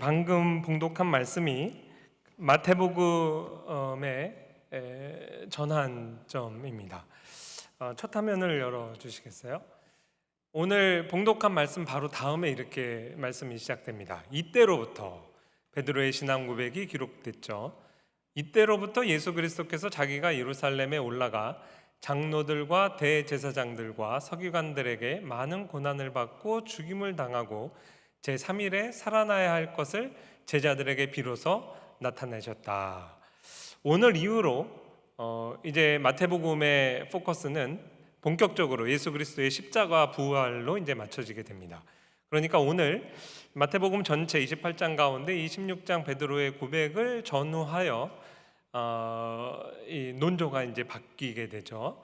방금 봉독한 말씀이 마태복음의 전환점입니다. 첫 화면을 열어주시겠어요? 오늘 봉독한 말씀 바로 다음에 이렇게 말씀이 시작됩니다. 이때로부터 베드로의 신앙 고백이 기록됐죠. 이때로부터 예수 그리스도께서 자기가 예루살렘에 올라가 장로들과 대제사장들과 서기관들에게 많은 고난을 받고 죽임을 당하고 제3일에 살아나야 할 것을 제자들에게 비로소 나타내셨다. 오늘 이후로 이제 마태복음의 포커스는 본격적으로 예수 그리스도의 십자가 부활로 이제 맞춰지게 됩니다. 그러니까 오늘 마태복음 전체 28장 가운데 26장 베드로의 고백을 전후하여 이 논조가 이제 바뀌게 되죠.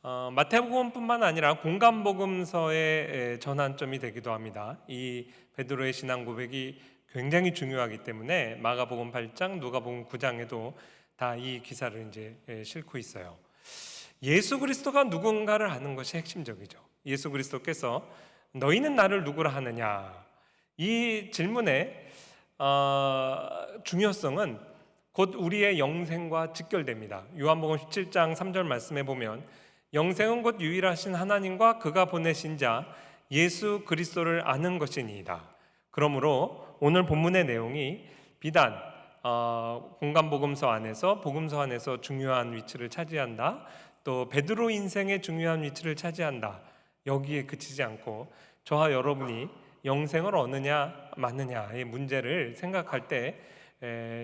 마태복음뿐만 아니라 공간복음서의 전환점이 되기도 합니다. 이 베드로의 신앙 고백이 굉장히 중요하기 때문에 마가복음 8장, 누가복음 9장에도 다 이 기사를 이제 싣고 있어요. 예수 그리스도가 누군가를 아는 것이 핵심적이죠. 예수 그리스도께서 너희는 나를 누구라 하느냐, 이 질문의 중요성은 곧 우리의 영생과 직결됩니다. 요한복음 17장 3절 말씀에 보면 영생은 곧 유일하신 하나님과 그가 보내신 자 예수 그리스도를 아는 것이니이다. 그러므로 오늘 본문의 내용이 비단 공간복음서 안에서 복음서 안에서 중요한 위치를 차지한다, 또 베드로 인생의 중요한 위치를 차지한다, 여기에 그치지 않고 저와 여러분이 영생을 얻느냐 마느냐의 문제를 생각할 때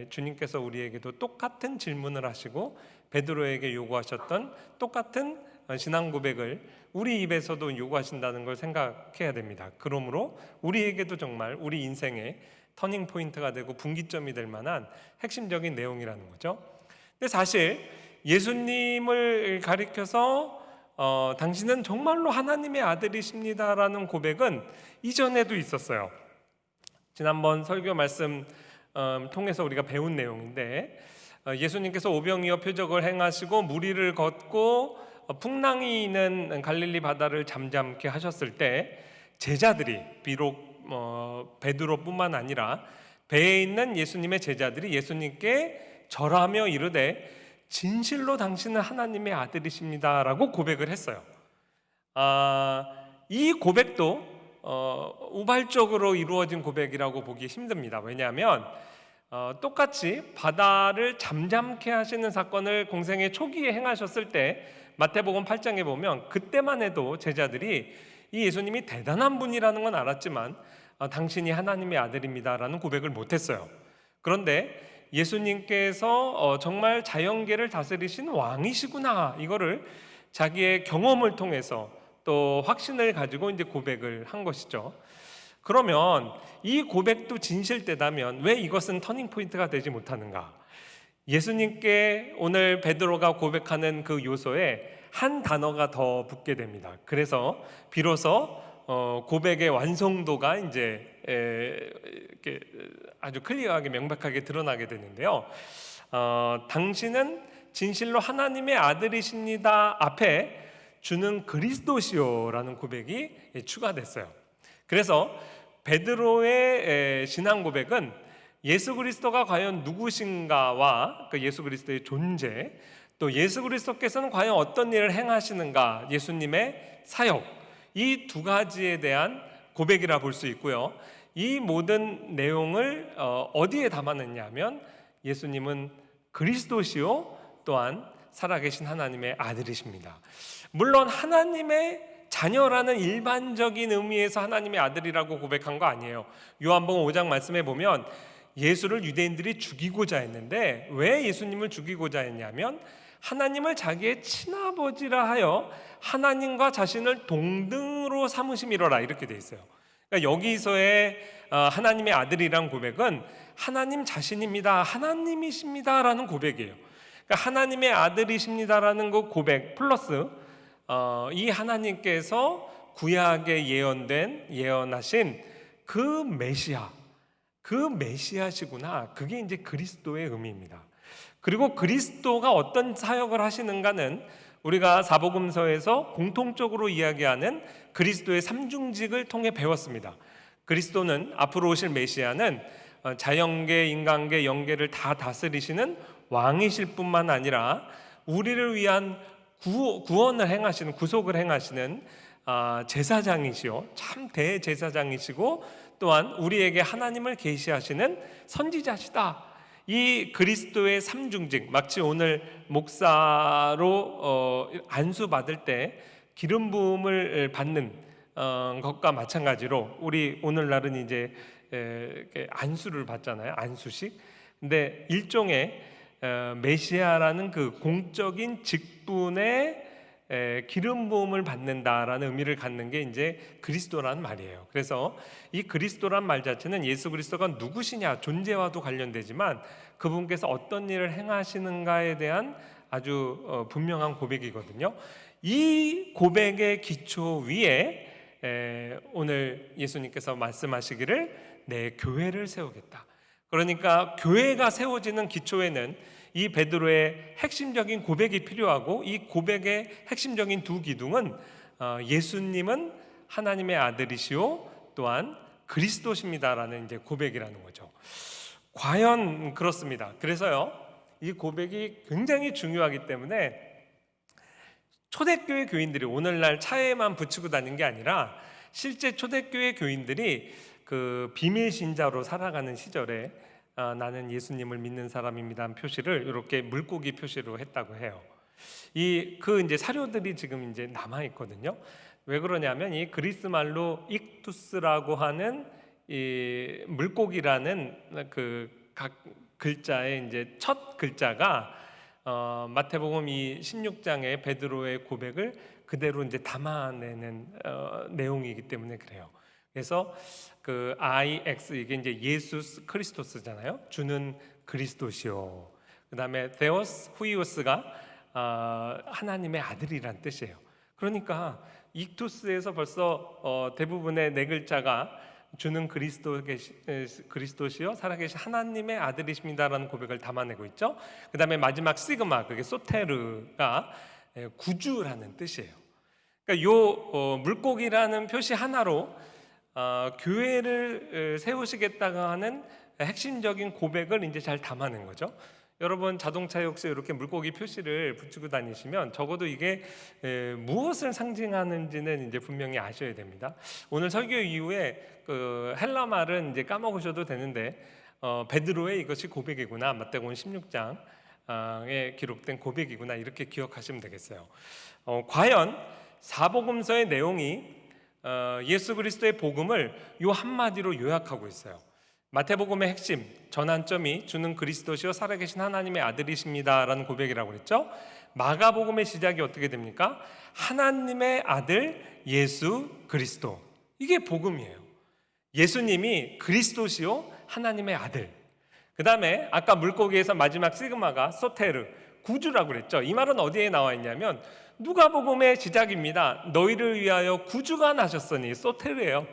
주님께서 우리에게도 똑같은 질문을 하시고 베드로에게 요구하셨던 똑같은 신앙 고백을 우리 입에서도 요구하신다는 걸 생각해야 됩니다. 그러므로 우리에게도 정말 우리 인생의 터닝 포인트가 되고 분기점이 될 만한 핵심적인 내용이라는 거죠. 근데 사실 예수님을 가리켜서 당신은 정말로 하나님의 아들이십니다라는 고백은 이전에도 있었어요. 지난번 설교 말씀 통해서 우리가 배운 내용인데, 예수님께서 오병이어 표적을 행하시고 무리를 걷고 풍랑이 있는 갈릴리 바다를 잠잠케 하셨을 때 제자들이, 비록 베드로뿐만 아니라 배에 있는 예수님의 제자들이 예수님께 절하며 이르되 진실로 당신은 하나님의 아들이십니다라고 고백을 했어요. 이 고백도 우발적으로 이루어진 고백이라고 보기 힘듭니다. 왜냐하면 똑같이 바다를 잠잠케 하시는 사건을 공생의 초기에 행하셨을 때 마태복음 8장에 보면 그때만 해도 제자들이 이 예수님이 대단한 분이라는 건 알았지만 당신이 하나님의 아들입니다라는 고백을 못했어요. 그런데 예수님께서 정말 자연계를 다스리신 왕이시구나, 이거를 자기의 경험을 통해서 또 확신을 가지고 이제 고백을 한 것이죠. 그러면 이 고백도 진실되다면 왜 이것은 터닝 포인트가 되지 못하는가? 예수님께 오늘 베드로가 고백하는 그 요소에 한 단어가 더 붙게 됩니다. 그래서 비로소 고백의 완성도가 이제 이렇게 아주 클리어하게 명백하게 드러나게 되는데요. 당신은 진실로 하나님의 아들이십니다 앞에 주는 그리스도시오라는 고백이 추가됐어요. 그래서 베드로의 신앙 고백은 예수 그리스도가 과연 누구신가와 그 예수 그리스도의 존재, 또 예수 그리스도께서는 과연 어떤 일을 행하시는가, 예수님의 사역, 이 두 가지에 대한 고백이라 볼 수 있고요. 이 모든 내용을 어디에 담아냈냐면 예수님은 그리스도시요 또한 살아계신 하나님의 아들이십니다. 물론 하나님의 자녀라는 일반적인 의미에서 하나님의 아들이라고 고백한 거 아니에요. 요한복음 5장 말씀에 보면 예수를 유대인들이 죽이고자 했는데 왜 예수님을 죽이고자 했냐면 하나님을 자기의 친아버지라 하여 하나님과 자신을 동등으로 삼으심이로라, 이렇게 돼 있어요. 그러니까 여기서의 하나님의 아들이란 고백은 하나님 자신입니다, 하나님이십니다라는 고백이에요. 그러니까 하나님의 아들이십니다라는 그 고백 플러스 이 하나님께서 구약에 예언하신 그 메시아, 그 메시아시구나, 그게 이제 그리스도의 의미입니다. 그리고 그리스도가 어떤 사역을 하시는가는 우리가 사복음서에서 공통적으로 이야기하는 그리스도의 삼중직을 통해 배웠습니다. 그리스도는, 앞으로 오실 메시아는 자연계, 인간계, 영계를 다 다스리시는 왕이실 뿐만 아니라 우리를 위한 구원을 행하시는, 구속을 행하시는 제사장이시요, 참 대제사장이시고, 또한 우리에게 하나님을 계시하시는 선지자시다. 이 그리스도의 삼중직, 마치 오늘 목사로 안수 받을 때 기름 부음을 받는 것과 마찬가지로, 우리 오늘날은 이제 안수를 받잖아요. 안수식. 근데 일종의 메시아라는 그 공적인 직분에 기름 부음을 받는다라는 의미를 갖는 게 이제 그리스도라는 말이에요. 그래서 이 그리스도란 말 자체는 예수 그리스도가 누구시냐, 존재와도 관련되지만 그분께서 어떤 일을 행하시는가에 대한 아주 분명한 고백이거든요. 이 고백의 기초 위에 오늘 예수님께서 말씀하시기를 내 교회를 세우겠다. 그러니까 교회가 세워지는 기초에는 이 베드로의 핵심적인 고백이 필요하고, 이 고백의 핵심적인 두 기둥은 예수님은 하나님의 아들이시오, 또한 그리스도십니다라는 이제 고백이라는 거죠. 과연 그렇습니다. 그래서요, 이 고백이 굉장히 중요하기 때문에 초대교회 교인들이 오늘날 차에만 붙이고 다니는 게 아니라 실제 초대교회 교인들이 그 비밀 신자로 살아가는 시절에 나는 예수님을 믿는 사람입니다는 표시를 이렇게 물고기 표시로 했다고 해요. 그 이제 사료들이 지금 이제 남아 있거든요. 왜 그러냐면 이 그리스 말로 익투스라고 하는 이 물고기라는 그 각 글자의 이제 첫 글자가 마태복음 이 16장의 베드로의 고백을 그대로 이제 담아내는 내용이기 때문에 그래요. 그래서 그 IX, 이게 이제 예수스 크리스토스잖아요. 주는 그리스도시요. 그다음에 데오스 후이오스가 하나님의 아들이란 뜻이에요. 그러니까 익투스에서 벌써 대부분의 네 글자가 주는 그리스도시요 살아계신 하나님의 아들이십니다라는 고백을 담아내고 있죠. 그다음에 마지막 시그마, 그게 소테르가 구주라는 뜻이에요. 그러니까 요 물고기라는 표시 하나로 교회를 세우시겠다고 하는 핵심적인 고백을 이제 잘 담아낸 거죠. 여러분 자동차에 혹시 이렇게 물고기 표시를 붙이고 다니시면 적어도 이게 무엇을 상징하는지는 이제 분명히 아셔야 됩니다. 오늘 설교 이후에 그 헬라 말은 이제 까먹으셔도 되는데 베드로의 이것이 고백이구나, 마태복음 16장에 기록된 고백이구나, 이렇게 기억하시면 되겠어요. 과연 사복음서의 내용이 예수 그리스도의 복음을 요 한마디로 요약하고 있어요. 마태복음의 핵심 전환점이 주는 그리스도시요 살아계신 하나님의 아들이십니다라는 고백이라고 그랬죠. 마가복음의 시작이 어떻게 됩니까? 하나님의 아들 예수 그리스도, 이게 복음이에요. 예수님이 그리스도시요 하나님의 아들. 그 다음에 아까 물고기에서 마지막 시그마가 소테르, 구주라고 그랬죠. 이 말은 어디에 나와 있냐면 누가복음의 시작입니다. 너희를 위하여 구주가 나셨으니, 소테르예요.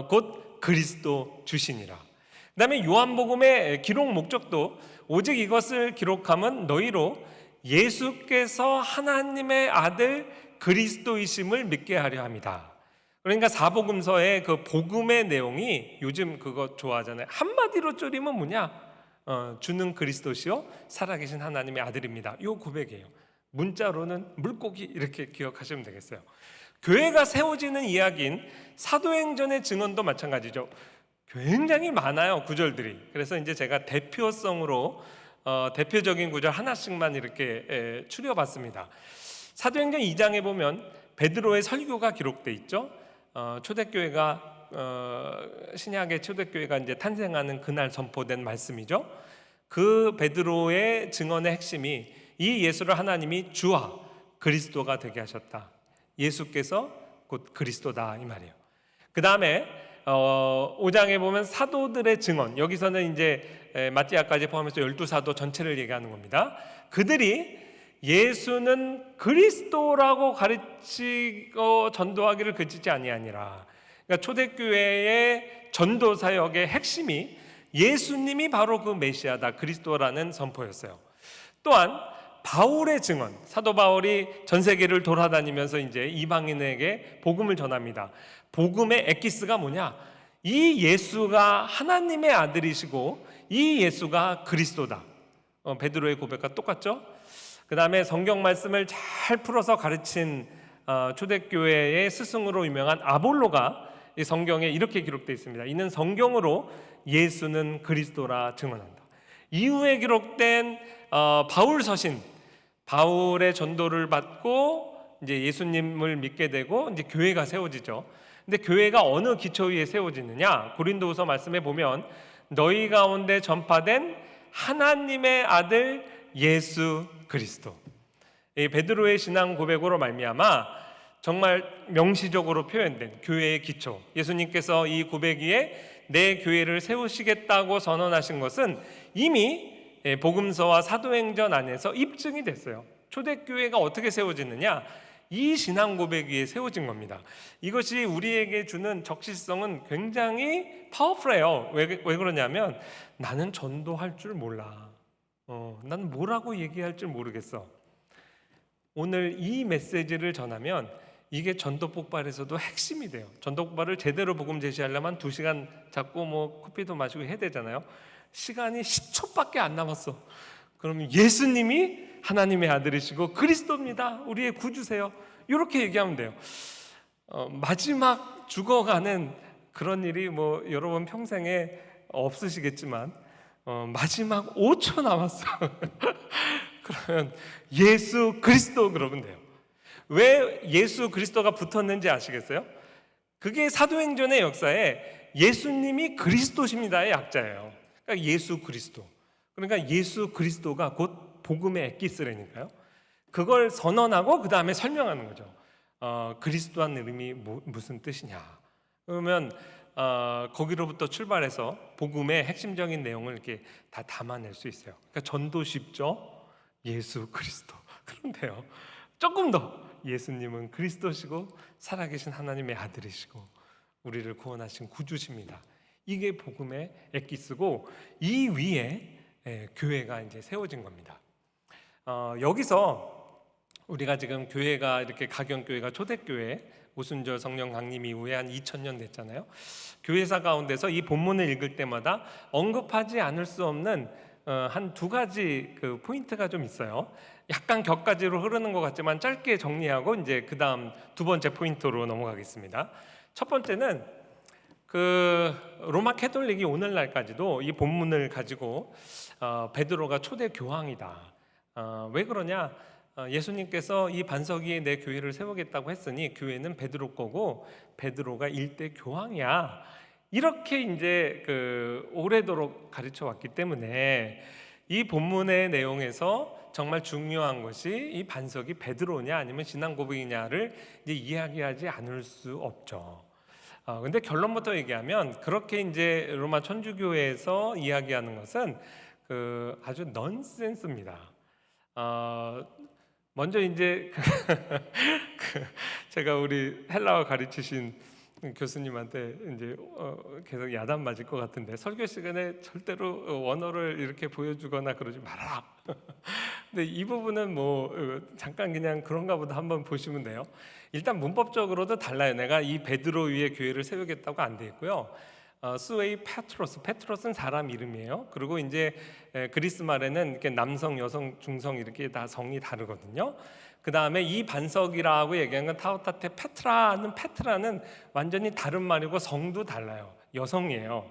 곧 그리스도 주시니라. 그 다음에 요한복음의 기록 목적도 오직 이것을 기록함은 너희로 예수께서 하나님의 아들 그리스도이심을 믿게 하려 합니다. 그러니까 사복음서의 그 복음의 내용이, 요즘 그거 좋아하잖아요. 한마디로 줄이면 뭐냐? 주는 그리스도시요 살아계신 하나님의 아들입니다. 이 고백이에요. 문자로는 물고기, 이렇게 기억하시면 되겠어요. 교회가 세워지는 이야기인 사도행전의 증언도 마찬가지죠. 굉장히 많아요, 구절들이. 그래서 이제 제가 대표성으로 대표적인 구절 하나씩만 이렇게 추려봤습니다. 사도행전 2장에 보면 베드로의 설교가 기록돼 있죠. 초대교회가 신약의 초대교회가 이제 탄생하는 그날 선포된 말씀이죠. 그 베드로의 증언의 핵심이 이 예수를 하나님이 주와 그리스도가 되게 하셨다. 예수께서 곧 그리스도다, 이 말이에요. 그 다음에 5장에 보면 사도들의 증언, 여기서는 이제 마띠아까지 포함해서 12사도 전체를 얘기하는 겁니다. 그들이 예수는 그리스도라고 가르치고 전도하기를 그치지 아니하니라. 그러니까 초대교회의 전도 사역의 핵심이 예수님이 바로 그 메시아다, 그리스도라는 선포였어요. 또한 바울의 증언, 사도 바울이 전 세계를 돌아다니면서 이제 이방인에게 복음을 전합니다. 복음의 엑기스가 뭐냐? 이 예수가 하나님의 아들이시고 이 예수가 그리스도다. 베드로의 고백과 똑같죠? 그 다음에 성경 말씀을 잘 풀어서 가르친 초대교회의 스승으로 유명한 아볼로가 이 성경에 이렇게 기록되어 있습니다. 이는 성경으로 예수는 그리스도라 증언한다. 이후에 기록된 바울 서신, 바울의 전도를 받고 이제 예수님을 믿게 되고 이제 교회가 세워지죠. 근데 교회가 어느 기초 위에 세워지느냐? 고린도후서 말씀에 보면 너희 가운데 전파된 하나님의 아들 예수 그리스도. 이 베드로의 신앙 고백으로 말미암아 정말 명시적으로 표현된 교회의 기초. 예수님께서 이 고백 위에 내 교회를 세우시겠다고 선언하신 것은 이미 복음서와 사도행전 안에서 입증이 됐어요. 초대교회가 어떻게 세워지느냐? 이 신앙 고백 위에 세워진 겁니다. 이것이 우리에게 주는 적시성은 굉장히 파워풀해요. 왜 그러냐면 나는 전도할 줄 몰라. 나는 뭐라고 얘기할 줄 모르겠어. 오늘 이 메시지를 전하면 이게 전도 폭발에서도 핵심이 돼요. 전도 폭발을 제대로 복음 제시하려면 2시간 잡고 뭐 커피도 마시고 해야 되잖아요. 시간이 10초밖에 안 남았어. 그러면 예수님이 하나님의 아들이시고 그리스도입니다. 우리의 구주세요. 이렇게 얘기하면 돼요. 마지막 죽어가는 그런 일이 뭐 여러분 평생에 없으시겠지만 마지막 5초 남았어. 그러면 예수 그리스도 그러면 돼요. 왜 예수 그리스도가 붙었는지 아시겠어요? 그게 사도행전의 역사에 예수님이 그리스도십니다의 약자예요. 그러니까 예수 그리스도. 그러니까 예수 그리스도가 곧 복음의 엑기스라니까요. 그걸 선언하고 그 다음에 설명하는 거죠. 그리스도한 이름이 무슨 뜻이냐. 그러면 거기로부터 출발해서 복음의 핵심적인 내용을 이렇게 다 담아낼 수 있어요. 그러니까 전도 쉽죠. 예수 그리스도. 그런데요, 조금 더 예수님은 그리스도시고 살아계신 하나님의 아들이시고 우리를 구원하신 구주십니다. 이게 복음의 엑기스고 이 위에 교회가 이제 세워진 겁니다. 여기서 우리가 지금 교회가 이렇게 가경교회가 초대교회 오순절 성령 강림 이후에 한 2000년 됐잖아요. 교회사 가운데서 이 본문을 읽을 때마다 언급하지 않을 수 없는 한 2가지 그 포인트가 좀 있어요. 약간 격가지로 흐르는 것 같지만 짧게 정리하고 이제 그 다음 2번째 포인트로 넘어가겠습니다. 첫 번째는 그 로마 캐톨릭이 오늘날까지도 이 본문을 가지고 베드로가 초대 교황이다. 왜 그러냐? 예수님께서 이 반석 위에 내 교회를 세우겠다고 했으니 교회는 베드로 거고 베드로가 일대 교황이야. 이렇게 이제 그 오래도록 가르쳐 왔기 때문에 이 본문의 내용에서 정말 중요한 것이 이 반석이 베드로냐 아니면 신앙 고백이냐를 이제 이야기하지 않을 수 없죠. 근데 결론부터 얘기하면 그렇게 이제 로마 천주교회에서 이야기하는 것은 그 아주 넌센스입니다. 먼저 이제 제가 우리 헬라어 가르치신 교수님한테 이제 계속 야단 맞을 것 같은데 설교 시간에 절대로 원어를 이렇게 보여주거나 그러지 말아라. 근데 이 부분은 뭐 잠깐 그냥 그런가 보다 한번 보시면 돼요. 일단 문법적으로도 달라요. 내가 이 베드로 위에 교회를 세우겠다고 안 돼 있고요. 스웨이 페트로스는 사람 이름이에요. 그리고 이제 그리스 말에는 이렇게 남성, 여성, 중성 이렇게 다 성이 다르거든요. 그 다음에 이 반석이라고 얘기한 건 타우타테 페트라는 완전히 다른 말이고 성도 달라요. 여성이에요.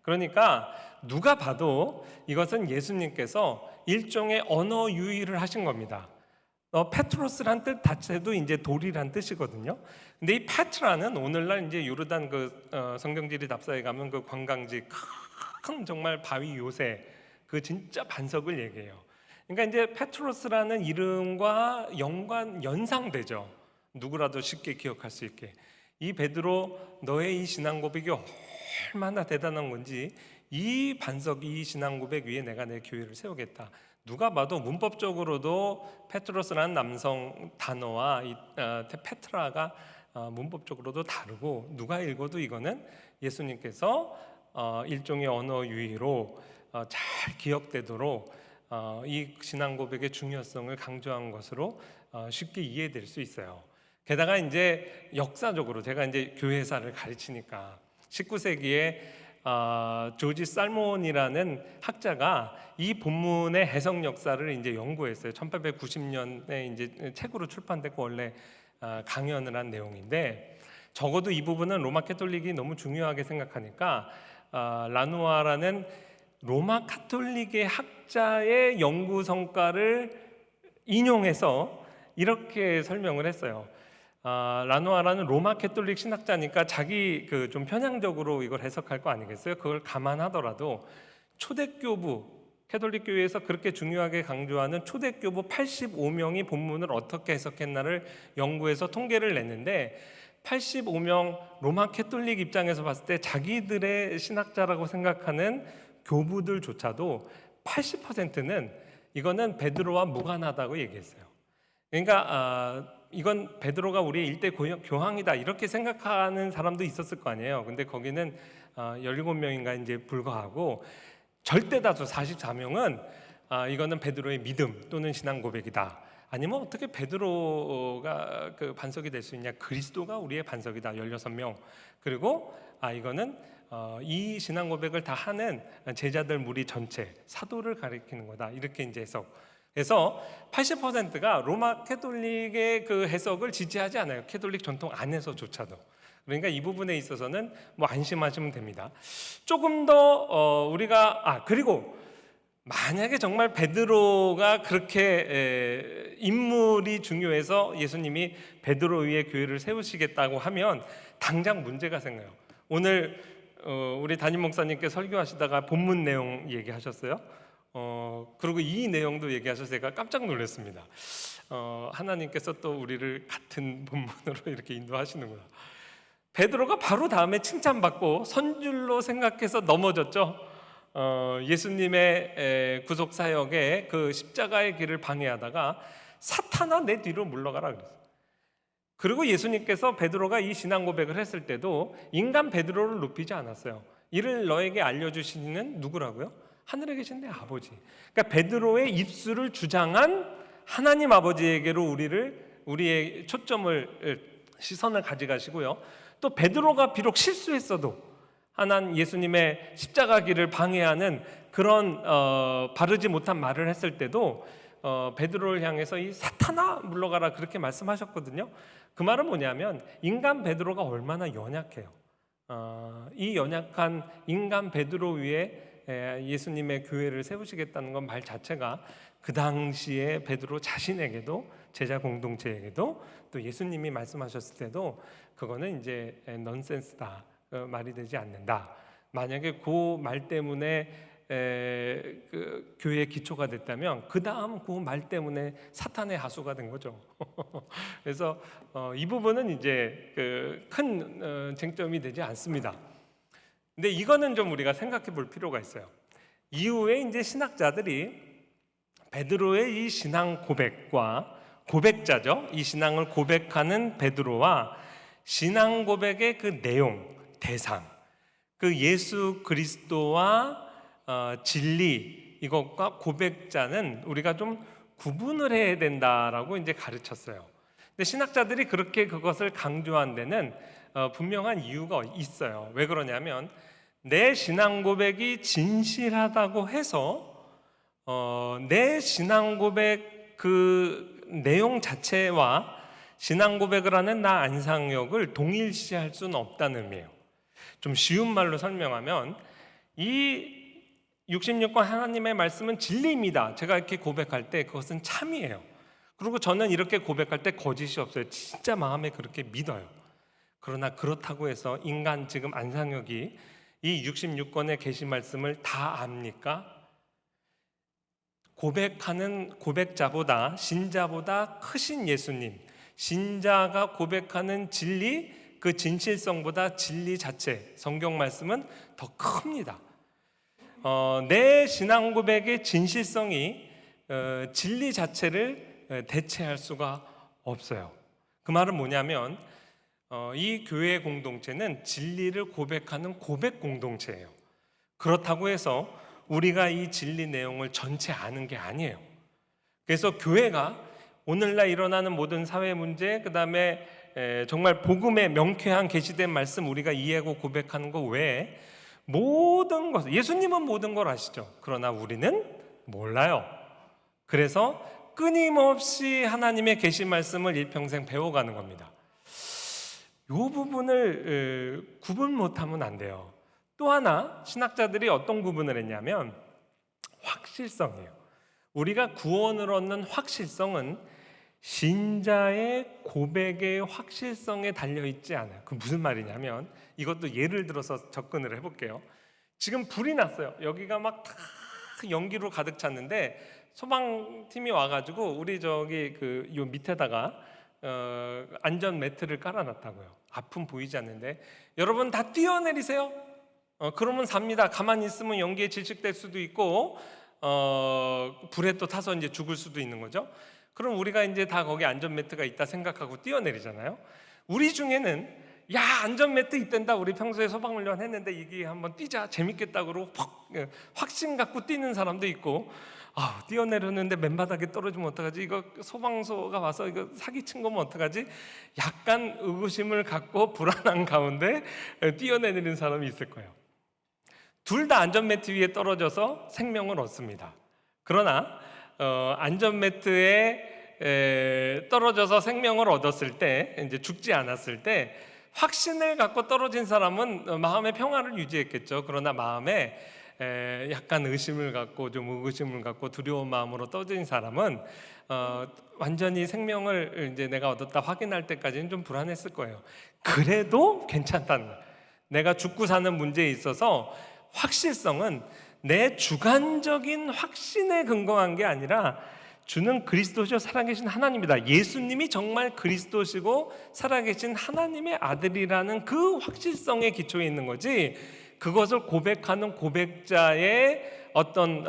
그러니까 누가 봐도 이것은 예수님께서 일종의 언어 유희를 하신 겁니다. 페트로스란 뜻 자체도 이제 돌이란 뜻이거든요. 근데 이 페트라는 오늘날 이제 요르단 그 성경지리 답사에 가면 그 관광지 큰 정말 바위 요새 그 진짜 반석을 얘기해요. 그러니까 이제 페트로스라는 이름과 연상되죠. 누구라도 쉽게 기억할 수 있게. 이 베드로 너의 이 신앙 고백이 얼마나 대단한 건지 이 반석이 이 신앙 고백 위에 내가 내 교회를 세우겠다. 누가 봐도 문법적으로도 페트로스라는 남성 단어와 이 페트라가 문법적으로도 다르고 누가 읽어도 이거는 예수님께서 일종의 언어 유희로 잘 기억되도록 이 신앙 고백의 중요성을 강조한 것으로 쉽게 이해될 수 있어요. 게다가 이제 역사적으로 제가 이제 교회사를 가르치니까 19세기에 조지 살몬이라는 학자가 이 본문의 해석 역사를 이제 연구했어요. 1890년에 이제 책으로 출판됐고 원래 강연을 한 내용인데, 적어도 이 부분은 로마 캐톨릭이 너무 중요하게 생각하니까 라누아라는 로마 카톨릭의 학자의 연구 성과를 인용해서 이렇게 설명을 했어요. 라누아라는 로마 캐톨릭 신학자니까 자기 좀 편향적으로 이걸 해석할 거 아니겠어요? 그걸 감안하더라도 초대교부, 캐톨릭 교회에서 그렇게 중요하게 강조하는 초대교부 85명이 본문을 어떻게 해석했나를 연구해서 통계를 냈는데, 85명 로마 캐톨릭 입장에서 봤을 때 자기들의 신학자라고 생각하는 교부들조차도 80%는 이거는 베드로와 무관하다고 얘기했어요. 그러니까 이건 베드로가 우리의 일대 교황이다 이렇게 생각하는 사람도 있었을 거 아니에요. 근데 거기는 17명인가 이제 불과하고, 절대 다수 44명은 이거는 베드로의 믿음 또는 신앙 고백이다. 아니면 어떻게 베드로가 반석이 될 수 있냐? 그리스도가 우리의 반석이다. 16명. 그리고 이거는 이 신앙 고백을 다 하는 제자들 무리 전체, 사도를 가리키는 거다. 이렇게 이제 해석. 그래서 80%가 로마 캐톨릭의 그 해석을 지지하지 않아요. 캐톨릭 전통 안에서조차도. 그러니까 이 부분에 있어서는 뭐 안심하시면 됩니다. 조금 더 우리가 그리고 만약에 정말 베드로가 그렇게 인물이 중요해서 예수님이 베드로 위에 교회를 세우시겠다고 하면 당장 문제가 생겨요. 오늘 우리 담임 목사님께 설교하시다가 본문 내용 얘기하셨어요. 그리고 이 내용도 얘기하셔서 제가 깜짝 놀랐습니다. 하나님께서 또 우리를 같은 본문으로 이렇게 인도하시는구나. 베드로가 바로 다음에 칭찬받고 선줄로 생각해서 넘어졌죠. 예수님의 구속 사역에 그 십자가의 길을 방해하다가 사탄아 내 뒤로 물러가라 그랬어요. 그리고 예수님께서 베드로가 이 신앙 고백을 했을 때도 인간 베드로를 높이지 않았어요. 이를 너에게 알려주시는 누구라고요? 하늘에 계신 내 아버지. 그러니까 베드로의 입술을 주장한 하나님 아버지에게로 우리의 시선을 가져가시고요. 또 베드로가 비록 실수했어도 하나님 예수님의 십자가 길을 방해하는 그런 바르지 못한 말을 했을 때도 베드로를 향해서 이 사탄아 물러가라 그렇게 말씀하셨거든요. 그 말은 뭐냐면 인간 베드로가 얼마나 연약해요. 이 연약한 인간 베드로 위에 예수님의 교회를 세우시겠다는 건 말 자체가 그 당시에 베드로 자신에게도 제자 공동체에게도 또 예수님이 말씀하셨을 때도 그거는 이제 넌센스다. 말이 되지 않는다. 만약에 그 말 때문에 그 교회의 기초가 됐다면 그 다음 그 말 때문에 사탄의 하수가 된 거죠. 그래서 이 부분은 이제 큰 쟁점이 되지 않습니다. 근데 이거는 좀 우리가 생각해 볼 필요가 있어요. 이후에 이제 신학자들이 베드로의 이 신앙 고백과 고백자죠. 이 신앙을 고백하는 베드로와 신앙 고백의 그 내용, 대상, 그 예수 그리스도와 진리 이것과 고백자는 우리가 좀 구분을 해야 된다라고 이제 가르쳤어요. 근데 신학자들이 그렇게 그것을 강조한 데는 분명한 이유가 있어요. 왜 그러냐면 내 신앙 고백이 진실하다고 해서 내 신앙 고백 그 내용 자체와 신앙 고백을 하는 나 안상혁을 동일시할 수는 없다는 의미예요. 좀 쉬운 말로 설명하면 이 66권 하나님의 말씀은 진리입니다. 제가 이렇게 고백할 때 그것은 참이에요. 그리고 저는 이렇게 고백할 때 거짓이 없어요. 진짜 마음에 그렇게 믿어요. 그러나 그렇다고 해서 인간 지금 안상혁이 이 66권의 계시 말씀을 다 압니까? 고백하는 고백자보다 신자보다 크신 예수님, 신자가 고백하는 진리, 그 진실성보다 진리 자체, 성경 말씀은 더 큽니다. 내 신앙 고백의 진실성이 진리 자체를 대체할 수가 없어요. 그 말은 뭐냐면 이 교회 공동체는 진리를 고백하는 고백 공동체예요. 그렇다고 해서 우리가 이 진리 내용을 전체 아는 게 아니에요. 그래서 교회가 오늘날 일어나는 모든 사회 문제, 그 다음에 정말 복음의 명쾌한 계시된 말씀 우리가 이해하고 고백하는 것 외에 모든 것, 예수님은 모든 걸 아시죠. 그러나 우리는 몰라요. 그래서 끊임없이 하나님의 계신 말씀을 일평생 배워가는 겁니다. 이 부분을 구분 못하면 안 돼요. 또 하나 신학자들이 어떤 구분을 했냐면 확실성이에요. 우리가 구원을 얻는 확실성은 신자의 고백의 확실성에 달려있지 않아요. 그 무슨 말이냐면 이것도 예를 들어서 접근을 해볼게요. 지금 불이 났어요. 여기가 막 다 연기로 가득 찼는데 소방팀이 와가지고 우리 저기 요 밑에다가 안전 매트를 깔아놨다고요. 앞은 보이지 않는데 여러분 다 뛰어내리세요. 그러면 삽니다. 가만히 있으면 연기에 질식될 수도 있고 불에 또 타서 이제 죽을 수도 있는 거죠. 그럼 우리가 이제 다 거기 안전매트가 있다 생각하고 뛰어내리잖아요. 우리 중에는 야 안전매트 있단다. 우리 평소에 소방훈련 했는데 이게 한번 뛰자 재밌겠다 그러고 확신 갖고 뛰는 사람도 있고 뛰어내렸는데 맨바닥에 떨어지면 어떡하지? 이거 소방서가 와서 이거 사기친 거면 어떡하지? 약간 의구심을 갖고 불안한 가운데 뛰어내리는 사람이 있을 거예요. 둘 다 안전매트 위에 떨어져서 생명을 얻습니다. 그러나 안전매트에 떨어져서 생명을 얻었을 때, 이제 죽지 않았을 때 확신을 갖고 떨어진 사람은 마음의 평화를 유지했겠죠. 그러나 마음에 약간 의심을 갖고 좀 의구심을 갖고 두려운 마음으로 떨어진 사람은 완전히 생명을 이제 내가 얻었다 확인할 때까지는 좀 불안했을 거예요. 그래도 괜찮다는 거예요. 내가 죽고 사는 문제에 있어서 확실성은 내 주관적인 확신에 근거한 게 아니라 주는 그리스도시요 살아계신 하나님이다. 예수님이 정말 그리스도시고 살아계신 하나님의 아들이라는 그 확실성에 기초해 있는 거지, 그것을 고백하는 고백자의 어떤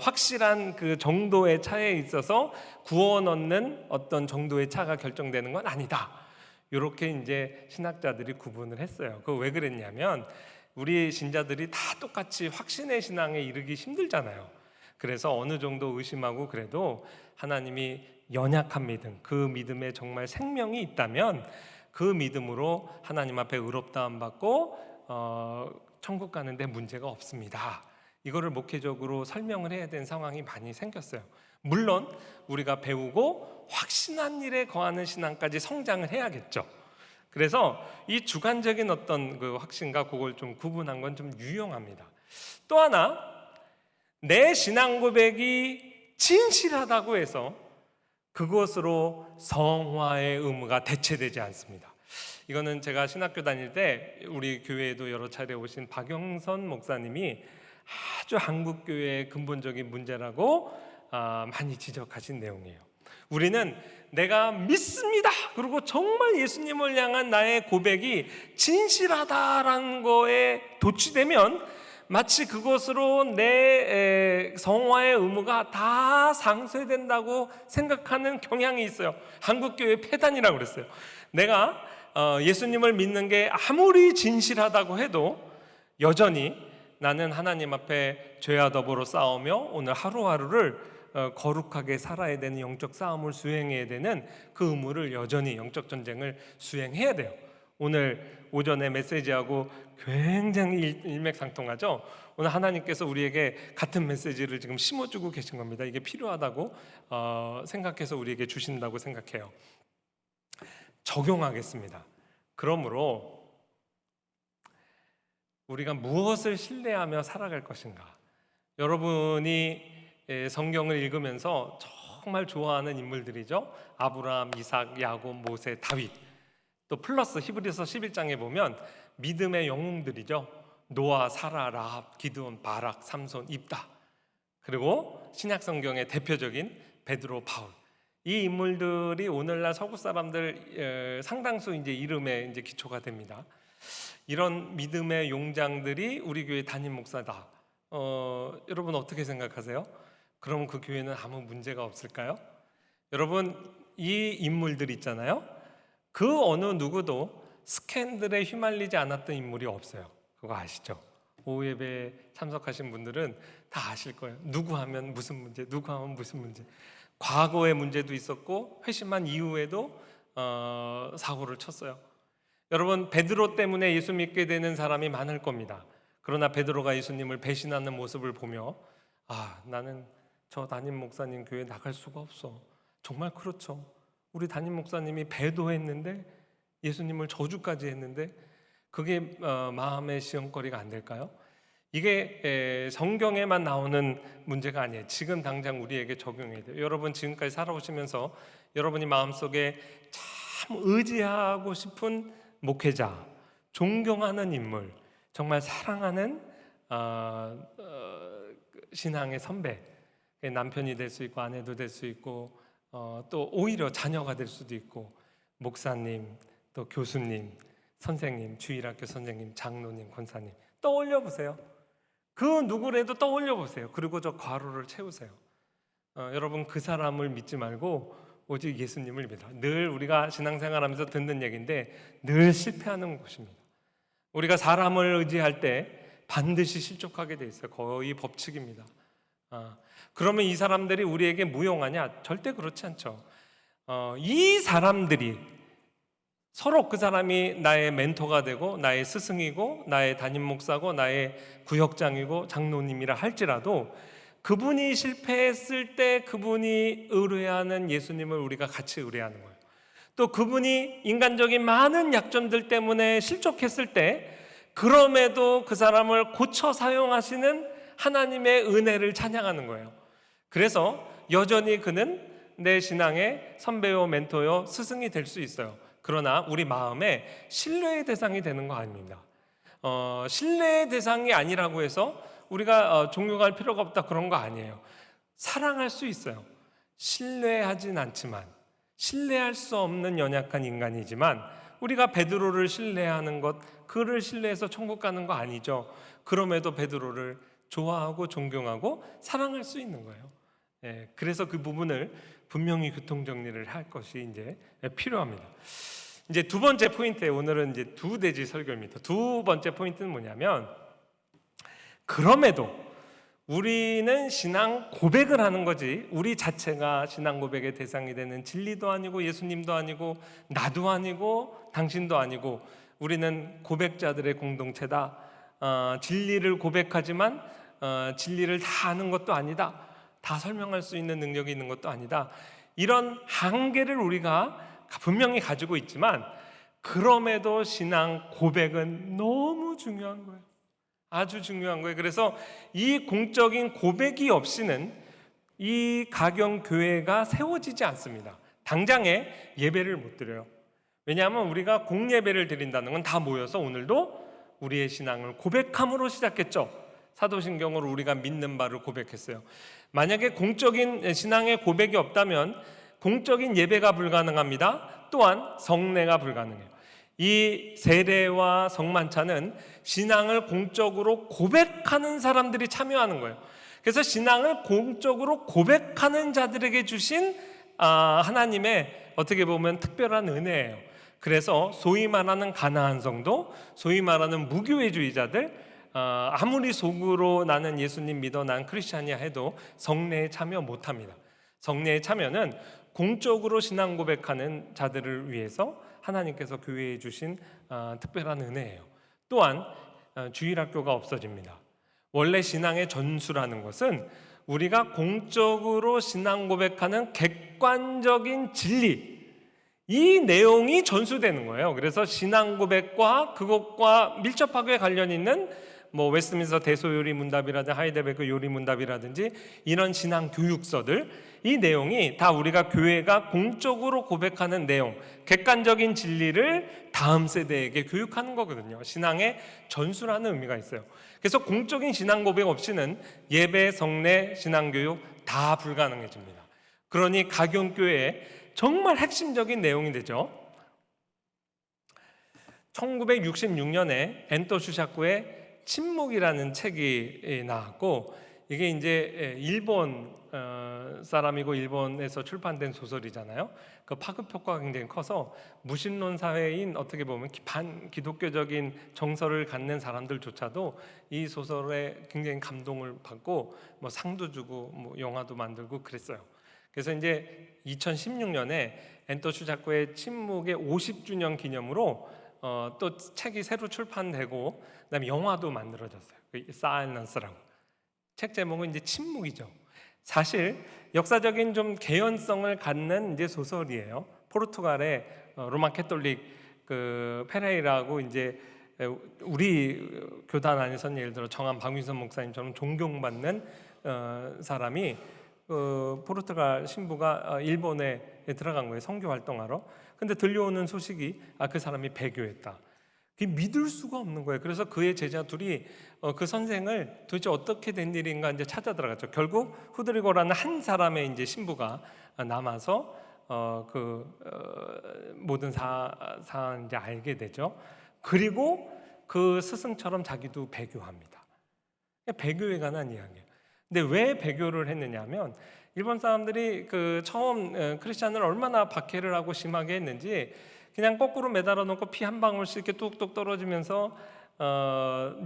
확실한 그 정도의 차에 있어서 구원 얻는 어떤 정도의 차가 결정되는 건 아니다. 이렇게 이제 신학자들이 구분을 했어요. 그 왜 그랬냐면 우리 신자들이 다 똑같이 확신의 신앙에 이르기 힘들잖아요. 그래서 어느 정도 의심하고 그래도 하나님이 연약한 믿음, 그 믿음에 정말 생명이 있다면 그 믿음으로 하나님 앞에 의롭다함 받고 천국 가는데 문제가 없습니다. 이거를 목회적으로 설명을 해야 되는 상황이 많이 생겼어요. 물론 우리가 배우고 확신한 일에 거하는 신앙까지 성장을 해야겠죠. 그래서 이 주관적인 어떤 그 확신과 그걸 좀 구분한 건 좀 유용합니다. 또 하나, 내 신앙 고백이 진실하다고 해서 그것으로 성화의 의무가 대체되지 않습니다. 이거는 제가 신학교 다닐 때 우리 교회에도 여러 차례 오신 박영선 목사님이 아주 한국 교회의 근본적인 문제라고 많이 지적하신 내용이에요. 우리는 내가 믿습니다. 그리고 정말 예수님을 향한 나의 고백이 진실하다라는 거에 도취되면 마치 그것으로 내 성화의 의무가 다 상쇄된다고 생각하는 경향이 있어요. 한국교회 폐단이라고 그랬어요. 내가 예수님을 믿는 게 아무리 진실하다고 해도 여전히 나는 하나님 앞에 죄와 더불어 싸우며 오늘 하루하루를 거룩하게 살아야 되는 영적 싸움을 수행해야 되는 그 의무를 여전히 영적 전쟁을 수행해야 돼요. 오늘 오전에 메시지하고 굉장히 일맥상통하죠. 오늘 하나님께서 우리에게 같은 메시지를 지금 심어주고 계신 겁니다. 이게 필요하다고 생각해서 우리에게 주신다고 생각해요. 적용하겠습니다. 그러므로 우리가 무엇을 신뢰하며 살아갈 것인가? 여러분이 성경을 읽으면서 정말 좋아하는 인물들이죠. 아브라함, 이삭, 야곱, 모세, 다윗. 또 플러스 히브리서 11장에 보면 믿음의 영웅들이죠. 노아, 사라, 라합, 기드온, 바락, 삼손, 입다. 그리고 신약 성경의 대표적인 베드로, 바울. 이 인물들이 오늘날 서구 사람들 상당수 이제 이름에 이제 기초가 됩니다. 이런 믿음의 용장들이 우리 교회 담임 목사다. 여러분 어떻게 생각하세요? 그럼 그 교회는 아무 문제가 없을까요? 여러분 이 인물들 있잖아요. 그 어느 누구도 스캔들에 휘말리지 않았던 인물이 없어요. 그거 아시죠? 오후 예배에 참석하신 분들은 다 아실 거예요. 누구 하면 무슨 문제, 누구 하면 무슨 문제. 과거의 문제도 있었고 회심한 이후에도 사고를 쳤어요. 여러분, 베드로 때문에 예수 믿게 되는 사람이 많을 겁니다. 그러나 베드로가 예수님을 배신하는 모습을 보며 나는 저 담임 목사님 교회 나갈 수가 없어. 정말 그렇죠. 우리 담임 목사님이 배도했는데 예수님을 저주까지 했는데 그게 마음의 시험거리가 안 될까요? 이게 성경에만 나오는 문제가 아니에요. 지금 당장 우리에게 적용해야 돼요. 여러분 지금까지 살아오시면서 여러분이 마음속에 참 의지하고 싶은 목회자, 존경하는 인물, 정말 사랑하는 신앙의 선배, 남편이 될 수 있고 아내도 될 수 있고 또 오히려 자녀가 될 수도 있고 목사님, 또 교수님, 선생님, 주일학교 선생님, 장로님, 권사님 떠올려 보세요. 그 누구라도 떠올려 보세요. 그리고 저 괄호를 채우세요. 여러분 그 사람을 믿지 말고 오직 예수님을 믿어. 늘 우리가 신앙생활하면서 듣는 얘기인데 늘 실패하는 것입니다. 우리가 사람을 의지할 때 반드시 실족하게 돼 있어요. 거의 법칙입니다. 그러면 이 사람들이 우리에게 무용하냐? 절대 그렇지 않죠. 이 사람들이 서로 그 사람이 나의 멘토가 되고 나의 스승이고 나의 담임 목사고 나의 구역장이고 장로님이라 할지라도 그분이 실패했을 때 그분이 의뢰하는 예수님을 우리가 같이 의뢰하는 거예요. 또 그분이 인간적인 많은 약점들 때문에 실족했을 때 그럼에도 그 사람을 고쳐 사용하시는 하나님의 은혜를 찬양하는 거예요. 그래서 여전히 그는 내 신앙의 선배요 멘토요 스승이 될 수 있어요. 그러나 우리 마음에 신뢰의 대상이 되는 거 아닙니다. 신뢰의 대상이 아니라고 해서 우리가 종교할 필요가 없다 그런 거 아니에요. 사랑할 수 있어요. 신뢰하진 않지만, 신뢰할 수 없는 연약한 인간이지만 우리가 베드로를 신뢰하는 것, 그를 신뢰해서 천국 가는 거 아니죠. 그럼에도 베드로를 좋아하고 존경하고 사랑할 수 있는 거예요. 그래서 그 부분을 분명히 교통정리를 할 것이 이제 필요합니다. 이제 두 번째 포인트에 오늘은 이제 두 대지 설교입니다. 두 번째 포인트는 뭐냐면 그럼에도 우리는 신앙 고백을 하는 거지 우리 자체가 신앙 고백의 대상이 되는 진리도 아니고 예수님도 아니고 나도 아니고 당신도 아니고 우리는 고백자들의 공동체다. 진리를 고백하지만 진리를 다 아는 것도 아니다. 다 설명할 수 있는 능력이 있는 것도 아니다. 이런 한계를 우리가 분명히 가지고 있지만 그럼에도 신앙 고백은 너무 중요한 거예요. 아주 중요한 거예요. 그래서 이 공적인 고백이 없이는 이 가경교회가 세워지지 않습니다. 당장에 예배를 못 드려요. 왜냐하면 우리가 공예배를 드린다는 건 다 모여서 오늘도 우리의 신앙을 고백함으로 시작했죠. 사도신경으로 우리가 믿는 바를 고백했어요. 만약에 공적인 신앙의 고백이 없다면 공적인 예배가 불가능합니다. 또한 성례가 불가능해요. 이 세례와 성만찬은 신앙을 공적으로 고백하는 사람들이 참여하는 거예요. 그래서 신앙을 공적으로 고백하는 자들에게 주신 하나님의 어떻게 보면 특별한 은혜예요. 그래서 소위 말하는 가나안 성도, 소위 말하는 무교회주의자들, 아무리 속으로 나는 예수님 믿어 난 크리스찬이야 해도 성례에 참여 못합니다. 성례에 참여는 공적으로 신앙 고백하는 자들을 위해서 하나님께서 교회에 주신 특별한 은혜예요. 또한 주일학교가 없어집니다. 원래 신앙의 전수라는 것은 우리가 공적으로 신앙 고백하는 객관적인 진리, 이 내용이 전수되는 거예요. 그래서 신앙 고백과 그것과 밀접하게 관련 있는 웨스트민스터 대소요리 문답이라든지 하이델베르크 요리 문답이라든지 이런 신앙 교육서들, 이 내용이 다 우리가 교회가 공적으로 고백하는 내용, 객관적인 진리를 다음 세대에게 교육하는 거거든요. 신앙의 전수라는 의미가 있어요. 그래서 공적인 신앙 고백 없이는 예배, 성례, 신앙교육 다 불가능해집니다. 그러니 가경교회의 정말 핵심적인 내용이 되죠. 1966년에 앤토 슈샤코의 침묵이라는 책이 나왔고, 이게 이제 일본 사람이고 일본에서 출판된 소설이잖아요. 그 파급 효과가 굉장히 커서 무신론 사회인 어떻게 보면 반기독교적인 정서를 갖는 사람들조차도 이 소설에 굉장히 감동을 받고 상도 주고 영화도 만들고 그랬어요. 그래서 이제 2016년에 엔토 슈자코의 침묵의 50주년 기념으로 또 책이 새로 출판되고 그다음에 영화도 만들어졌어요. 사일런스라고. 책 제목은 이제 침묵이죠. 사실 역사적인 좀 개연성을 갖는 이제 소설이에요. 포르투갈의 로마 캐톨릭 그 페레이라고 이제 우리 교단 안에서는 예를 들어 정한 박민선 목사님처럼 존경받는 사람이 포르투갈 신부가 일본에 들어간 거예요. 선교 활동하러. 근데 들려오는 소식이 그 사람이 배교했다. 그게 믿을 수가 없는 거예요. 그래서 그의 제자 둘이 그 선생을 도대체 어떻게 된 일인가 이제 찾아 들어갔죠. 결국 후드리고라는 한 사람의 이제 신부가 남아서 모든 사안 이제 알게 되죠. 그리고 그 스승처럼 자기도 배교합니다. 배교에 관한 이야기예요. 근데 왜 배교를 했느냐면 일본 사람들이 그 처음 크리스찬을 얼마나 박해를 하고 심하게 했는지 그냥 거꾸로 매달아 놓고 피 한 방울씩 이렇게 뚝뚝 떨어지면서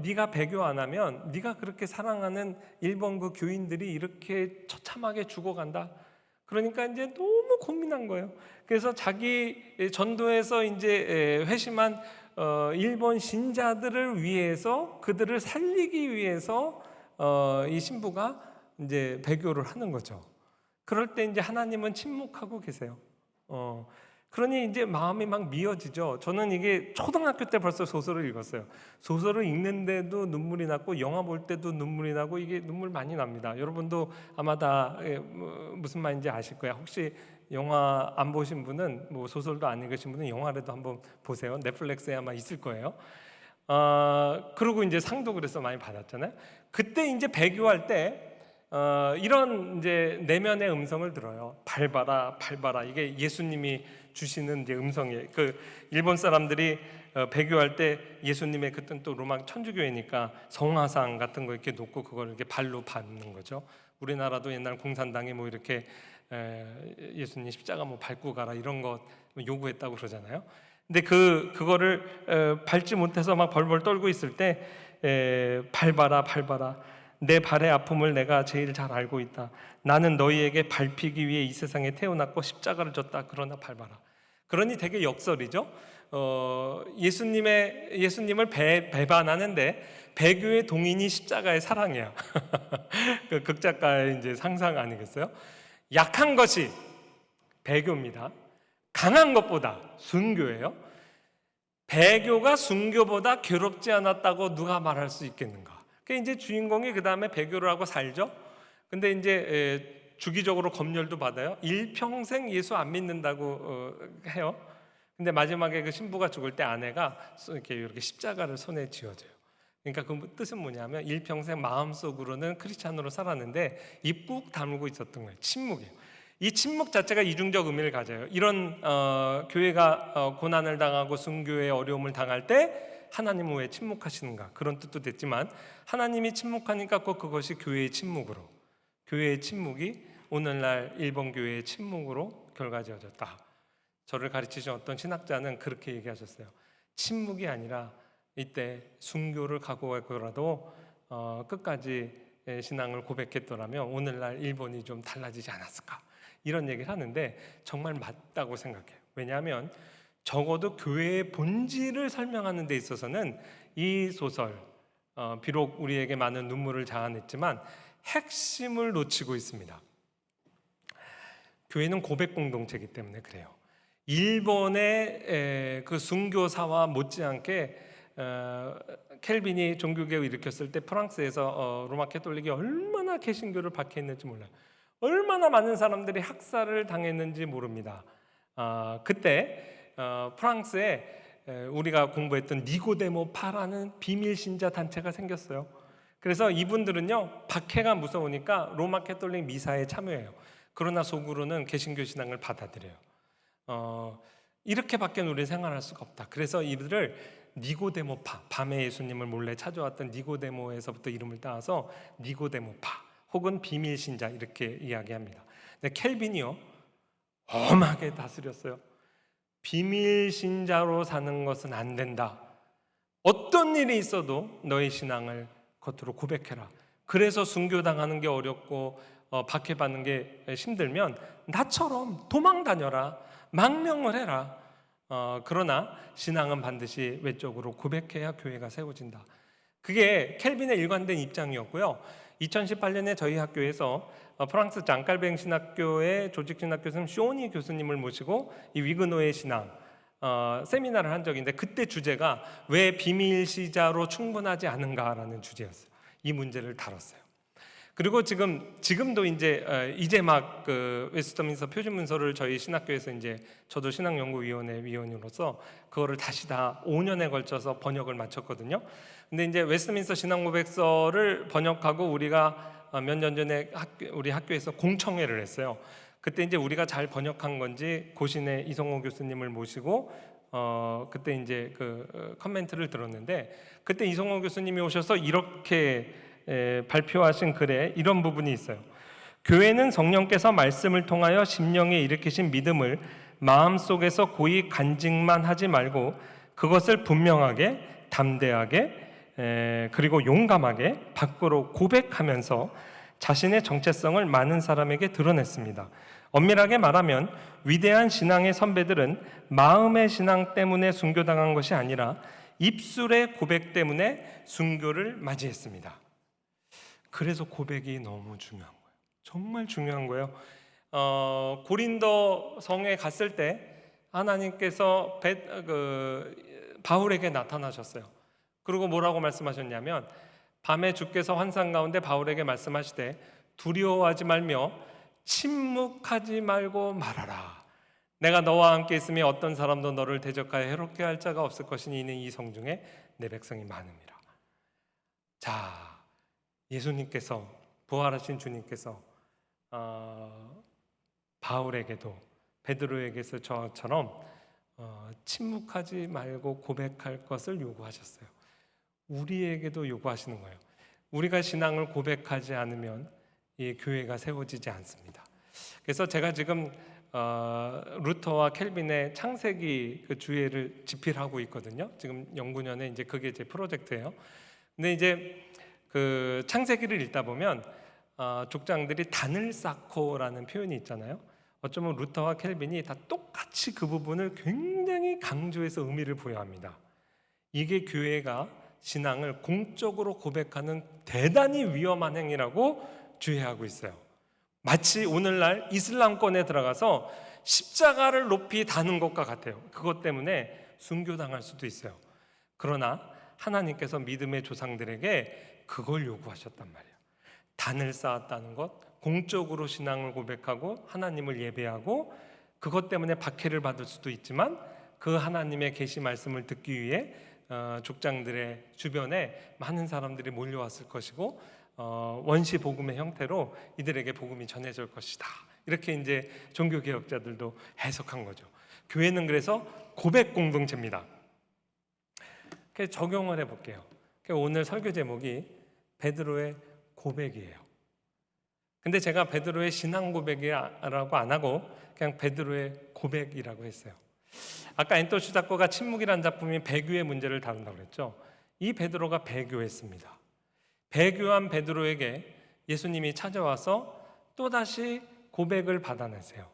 네가 배교 안 하면 네가 그렇게 사랑하는 일본 그 교인들이 이렇게 처참하게 죽어간다. 그러니까 이제 너무 고민한 거예요. 그래서 자기 전도에서 이제 회심한 일본 신자들을 위해서 그들을 살리기 위해서 이 신부가 이제 배교를 하는 거죠. 그럴 때 이제 하나님은 침묵하고 계세요. 그러니 이제 마음이 막 미어지죠. 저는 이게 초등학교 때 벌써 소설을 읽었어요. 소설을 읽는데도 눈물이 났고 영화 볼 때도 눈물이 나고 이게 눈물 많이 납니다. 여러분도 아마 다 무슨 말인지 아실 거야. 혹시 영화 안 보신 분은 뭐 소설도 안 읽으신 분은 영화라도 한번 보세요. 넷플릭스에 아마 있을 거예요. 그리고 이제 상도 그래서 많이 받았잖아요. 그때 이제 배교할 때 이런 이제 내면의 음성을 들어요. 밟아라, 밟아라. 이게 예수님이 주시는 이제 음성이에요. 그 일본 사람들이 배교할 때 예수님의 그때는 또 로마 천주교회니까 성화상 같은 거 이렇게 놓고 그걸 이렇게 발로 밟는 거죠. 우리나라도 옛날 공산당이 뭐 이렇게 예수님 십자가 뭐 밟고 가라 이런 거 요구했다고 그러잖아요. 근데 그거를 밟지 못해서 막 벌벌 떨고 있을 때 밟아라, 밟아라. 내 발의 아픔을 내가 제일 잘 알고 있다. 나는 너희에게 밟히기 위해 이 세상에 태어났고 십자가를 졌다. 그러나 밟아라. 그러니 되게 역설이죠. 예수님을 배반하는데 배교의 동인이 십자가의 사랑이야. 그 극작가의 이제 상상 아니겠어요? 약한 것이 배교입니다. 강한 것보다 순교예요. 배교가 순교보다 괴롭지 않았다고 누가 말할 수 있겠는가? 그 이제 주인공이 그 다음에 배교를 하고 살죠. 근데 이제 주기적으로 검열도 받아요. 일평생 예수 안 믿는다고 해요. 근데 마지막에 그 신부가 죽을 때 아내가 이렇게 십자가를 손에 쥐어줘요. 그러니까 그 뜻은 뭐냐면 일평생 마음속으로는 크리스찬으로 살았는데 입 꾹 다물고 있었던 거예요. 침묵이에요. 이 침묵 자체가 이중적 의미를 가져요. 이런 교회가 고난을 당하고 순교의 어려움을 당할 때 하나님은 왜 침묵하시는가 그런 뜻도 됐지만 하나님이 침묵하니까 꼭 그것이 교회의 침묵으로 교회의 침묵이 오늘날 일본 교회의 침묵으로 결과지어졌다. 저를 가르치신 어떤 신학자는 그렇게 얘기하셨어요. 침묵이 아니라 이때 순교를 각오하고라도 끝까지 신앙을 고백했더라면 오늘날 일본이 좀 달라지지 않았을까 이런 얘기를 하는데 정말 맞다고 생각해요. 왜냐하면 적어도 교회의 본질을 설명하는 데 있어서는 이 소설 비록 우리에게 많은 눈물을 자아냈지만 핵심을 놓치고 있습니다. 교회는 고백 공동체이기 때문에 그래요. 일본의 그 순교사와 못지않게 켈빈이 종교개혁을 일으켰을 때 프랑스에서 로마 캐톨릭이 얼마나 개신교를 박해했는지 몰라요. 얼마나 많은 사람들이 학살을 당했는지 모릅니다. 그때 프랑스에 우리가 공부했던 니고데모파라는 비밀 신자 단체가 생겼어요. 그래서 이분들은요 박해가 무서우니까 로마 캐톨릭 미사에 참여해요. 그러나 속으로는 개신교 신앙을 받아들여요. 이렇게밖에 우리 생활할 수가 없다. 그래서 이들을 니고데모파, 밤에 예수님을 몰래 찾아왔던 니고데모에서부터 이름을 따서 니고데모파 혹은 비밀 신자 이렇게 이야기합니다. 근데 켈빈이요 엄하게 다스렸어요. 비밀 신자로 사는 것은 안 된다. 어떤 일이 있어도 너의 신앙을 겉으로 고백해라. 그래서 순교당하는 게 어렵고 박해받는 게 힘들면 나처럼 도망 다녀라, 망명을 해라. 그러나 신앙은 반드시 외적으로 고백해야 교회가 세워진다. 그게 켈빈의 일관된 입장이었고요. 2018년에 저희 학교에서 프랑스 장깔뱅 신학교의 조직신학 교수님 쇼니 교수님을 모시고 이 위그노의 신앙 세미나를 한 적이 있는데, 그때 주제가 왜 비밀시자로 충분하지 않은가라는 주제였어요. 이 문제를 다뤘어요. 그리고 지금도 이제 막 그 웨스트민스터 표준문서를 저희 신학교에서 이제 저도 신학연구위원회 위원으로서 그거를 다시 다 5년에 걸쳐서 번역을 마쳤거든요. 근데 이제 웨스트민스터 신앙고백서를 번역하고 우리가 몇 년 전에 우리 학교에서 공청회를 했어요. 그때 이제 우리가 잘 번역한 건지 고신의 이성호 교수님을 모시고 그때 이제 그 커멘트를 들었는데, 그때 이성호 교수님이 오셔서 이렇게 발표하신 글에 이런 부분이 있어요. 교회는 성령께서 말씀을 통하여 심령에 일으키신 믿음을 마음속에서 고이 간직만 하지 말고 그것을 분명하게, 담대하게, 그리고 용감하게 밖으로 고백하면서 자신의 정체성을 많은 사람에게 드러냈습니다. 엄밀하게 말하면 위대한 신앙의 선배들은 마음의 신앙 때문에 순교당한 것이 아니라 입술의 고백 때문에 순교를 맞이했습니다. 그래서 고백이 너무 중요한 거예요. 정말 중요한 거예요. 고린도 성에 갔을 때 하나님께서 바울에게 나타나셨어요. 그리고 뭐라고 말씀하셨냐면, 밤에 주께서 환상 가운데 바울에게 말씀하시되 두려워하지 말며 침묵하지 말고 말하라. 내가 너와 함께 있으며 어떤 사람도 너를 대적하여 해롭게 할 자가 없을 것이니 이는 이 성중에 내 백성이 많음이라. 자, 예수님께서, 부활하신 주님께서 바울에게도, 베드로에게서 저처럼 침묵하지 말고 고백할 것을 요구하셨어요. 우리에게도 요구하시는 거예요. 우리가 신앙을 고백하지 않으면 이 교회가 세워지지 않습니다. 그래서 제가 지금 루터와 켈빈의 창세기 그 주예를 집필하고 있거든요. 지금 연구년에 이제 그게 제 프로젝트예요. 근데 이제 그 창세기를 읽다 보면 족장들이 단을 쌓고라는 표현이 있잖아요. 어쩌면 루터와 켈빈이 다 똑같이 그 부분을 굉장히 강조해서 의미를 부여합니다. 이게 교회가 신앙을 공적으로 고백하는 대단히 위험한 행위라고 주의하고 있어요. 마치 오늘날 이슬람권에 들어가서 십자가를 높이 다는 것과 같아요. 그것 때문에 순교당할 수도 있어요. 그러나 하나님께서 믿음의 조상들에게 그걸 요구하셨단 말이에요. 단을 쌓았다는 것, 공적으로 신앙을 고백하고 하나님을 예배하고, 그것 때문에 박해를 받을 수도 있지만 그 하나님의 계시 말씀을 듣기 위해 족장들의 주변에 많은 사람들이 몰려왔을 것이고 원시 복음의 형태로 이들에게 복음이 전해질 것이다. 이렇게 이제 종교 개혁자들도 해석한 거죠. 교회는 그래서 고백 공동체입니다. 그래서 적용을 해볼게요. 오늘 설교 제목이 베드로의 고백이에요. 근데 제가 베드로의 신앙 고백이라고 안 하고 그냥 베드로의 고백이라고 했어요. 아까 엔토시 작가가 침묵이라는 작품이 배교의 문제를 다룬다고 그랬죠. 이 베드로가 배교했습니다. 배교한 베드로에게 예수님이 찾아와서 또다시 고백을 받아내세요.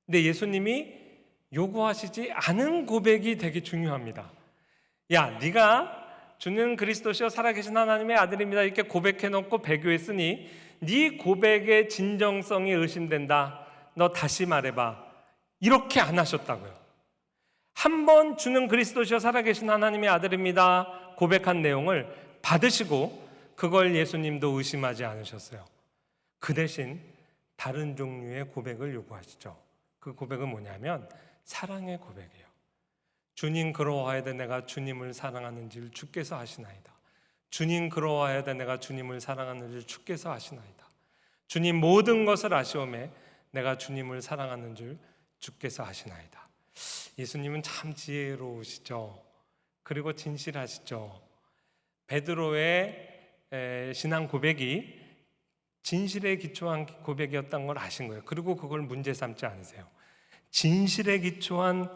근데 예수님이 요구하시지 않은 고백이 되게 중요합니다. 야, 네가 주는 그리스도시요 살아계신 하나님의 아들입니다. 이렇게 고백해놓고 배교했으니 네 고백의 진정성이 의심된다. 너 다시 말해봐. 이렇게 안 하셨다고요. 한 번 주는 그리스도시요 살아계신 하나님의 아들입니다 고백한 내용을 받으시고 그걸 예수님도 의심하지 않으셨어요. 그 대신 다른 종류의 고백을 요구하시죠. 그 고백은 뭐냐면 사랑의 고백이에요. 주님 그러하여도 내가 주님을 사랑하는 줄 주께서 아시나이다. 주님 그러하여도 내가 주님을 사랑하는 줄 주께서 아시나이다. 주님 모든 것을 아시오매 내가 주님을 사랑하는 줄 주께서 아시나이다. 예수님은 참 지혜로우시죠. 그리고 진실하시죠. 베드로의 신앙 고백이 진실에 기초한 고백이었던 걸 아신 거예요. 그리고 그걸 문제 삼지 않으세요. 진실에 기초한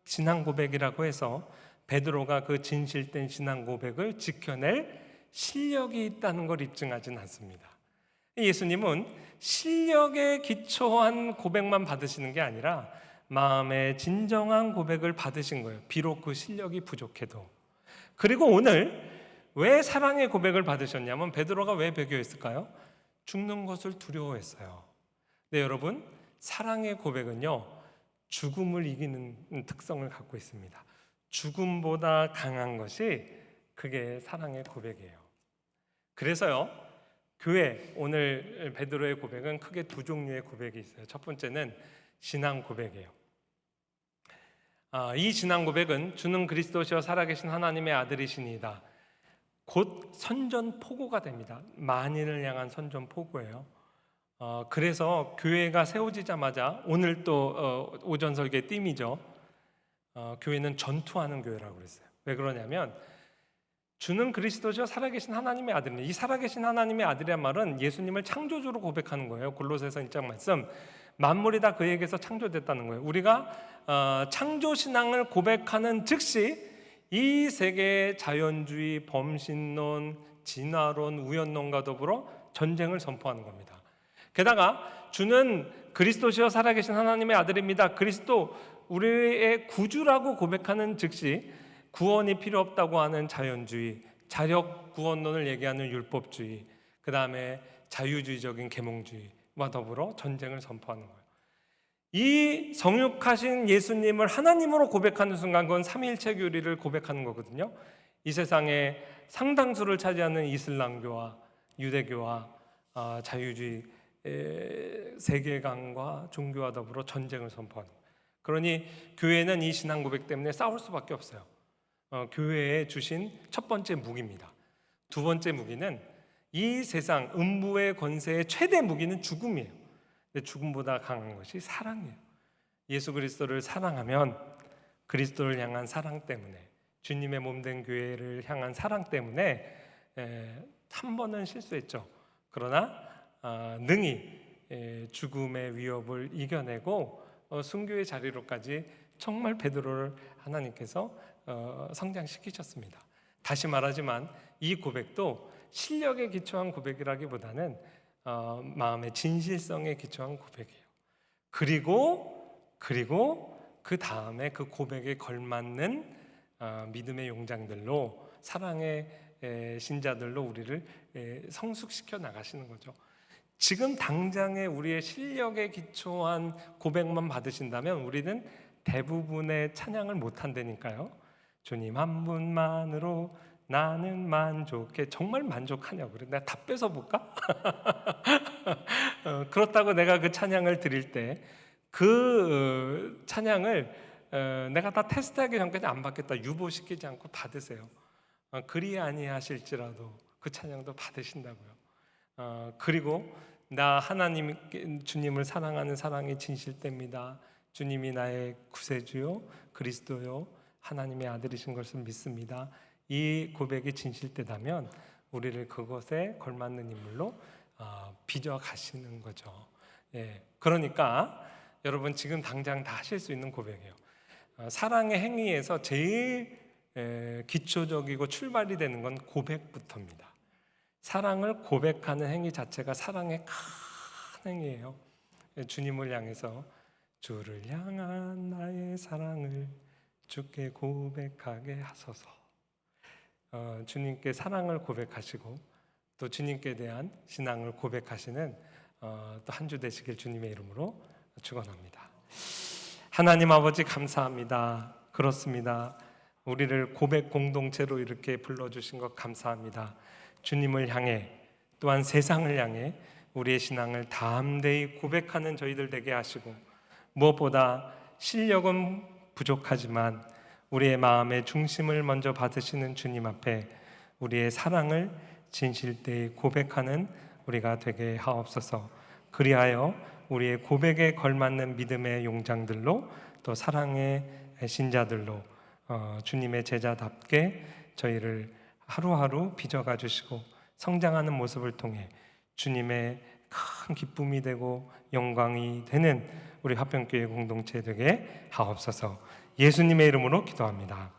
신앙 고백이라고 해서 베드로가 그 진실된 신앙 고백을 지켜낼 실력이 있다는 걸 입증하진 않습니다. 예수님은 실력에 기초한 고백만 받으시는 게 아니라 마음의 진정한 고백을 받으신 거예요. 비록 그 실력이 부족해도. 그리고 오늘 왜 사랑의 고백을 받으셨냐면 베드로가 왜 배교했을까요? 죽는 것을 두려워했어요. 네, 여러분, 사랑의 고백은요, 죽음을 이기는 특성을 갖고 있습니다. 죽음보다 강한 것이 그게 사랑의 고백이에요. 그래서요, 교회, 오늘 베드로의 고백은 크게 두 종류의 고백이 있어요. 첫 번째는 신앙 고백이에요. 이 신앙 고백은 주는 그리스도시여 살아계신 하나님의 아들이시니이다. 곧 선전포고가 됩니다. 만인을 향한 선전포고예요. 그래서 교회가 세워지자마자 오늘 또 오전 설계 띠이죠. 교회는 전투하는 교회라고 그랬어요. 왜 그러냐면 주는 그리스도시여 살아계신 하나님의 아들입니다. 이 살아계신 하나님의 아들이란 말은 예수님을 창조주로 고백하는 거예요. 골로새서 1장 말씀, 만물이 다 그에게서 창조됐다는 거예요. 우리가 창조신앙을 고백하는 즉시 이 세계의 자연주의, 범신론, 진화론, 우연론과 더불어 전쟁을 선포하는 겁니다. 게다가 주는 그리스도시여 살아계신 하나님의 아들입니다. 그리스도 우리의 구주라고 고백하는 즉시 구원이 필요 없다고 하는 자연주의, 자력 구원론을 얘기하는 율법주의, 그 다음에 자유주의적인 계몽주의와 더불어 전쟁을 선포하는 거예요. 이 성육하신 예수님을 하나님으로 고백하는 순간 그건 삼위일체 교리를 고백하는 거거든요. 이 세상에 상당수를 차지하는 이슬람교와 유대교와 자유주의 세계관과 종교와 더불어 전쟁을 선포하는 거예요. 그러니 교회는 이 신앙 고백 때문에 싸울 수밖에 없어요. 교회에 주신 첫 번째 무기입니다. 두 번째 무기는 이 세상 음부의 권세의 최대 무기는 죽음이에요. 근데 죽음보다 강한 것이 사랑이에요. 예수 그리스도를 사랑하면 그리스도를 향한 사랑 때문에, 주님의 몸된 교회를 향한 사랑 때문에 한 번은 실수했죠. 그러나 능히 죽음의 위협을 이겨내고 순교의 자리로까지 정말 베드로를 하나님께서 성장시키셨습니다. 다시 말하지만 이 고백도 실력에 기초한 고백이라기보다는 마음의 진실성에 기초한 고백이에요. 그리고 그 다음에 그 고백에 걸맞는 믿음의 용장들로, 사랑의 신자들로 우리를 성숙시켜 나가시는 거죠. 지금 당장에 우리의 실력에 기초한 고백만 받으신다면 우리는 대부분의 찬양을 못 한다니까요. 주님 한 분만으로 나는 만족해. 정말 만족하냐고 그래. 내가 다 뺏어볼까? 그렇다고 내가 그 찬양을 드릴 때 그 찬양을 내가 다 테스트하기 전까지 안 받겠다 유보시키지 않고 받으세요. 그리 아니하실지라도 그 찬양도 받으신다고요. 그리고 나 하나님 주님을 사랑하는 사랑이 진실됩니다. 주님이 나의 구세주요 그리스도요 하나님의 아들이신 것을 믿습니다. 이 고백이 진실되다면 우리를 그것에 걸맞는 인물로 빚어 가시는 거죠. 그러니까 여러분 지금 당장 다 하실 수 있는 고백이에요. 사랑의 행위에서 제일 기초적이고 출발이 되는 건 고백부터입니다. 사랑을 고백하는 행위 자체가 사랑의 큰 행위예요. 주님을 향해서 주를 향한 나의 사랑을 주께 고백하게 하소서. 주님께 사랑을 고백하시고 또 주님께 대한 신앙을 고백하시는 또 한 주 되시길 주님의 이름으로 축원합니다. 하나님 아버지 감사합니다. 그렇습니다. 우리를 고백 공동체로 이렇게 불러주신 것 감사합니다. 주님을 향해 또한 세상을 향해 우리의 신앙을 담대히 고백하는 저희들 되게 하시고, 무엇보다 실력은 부족하지만 우리의 마음의 중심을 먼저 받으시는 주님 앞에 우리의 사랑을 진실되이 고백하는 우리가 되게 하옵소서. 그리하여 우리의 고백에 걸맞는 믿음의 용장들로 또 사랑의 신자들로 주님의 제자답게 저희를 하루하루 빚어가 주시고 성장하는 모습을 통해 주님의 큰 기쁨이 되고 영광이 되는 우리 화평교회 공동체 되게 하옵소서. 예수님의 이름으로 기도합니다.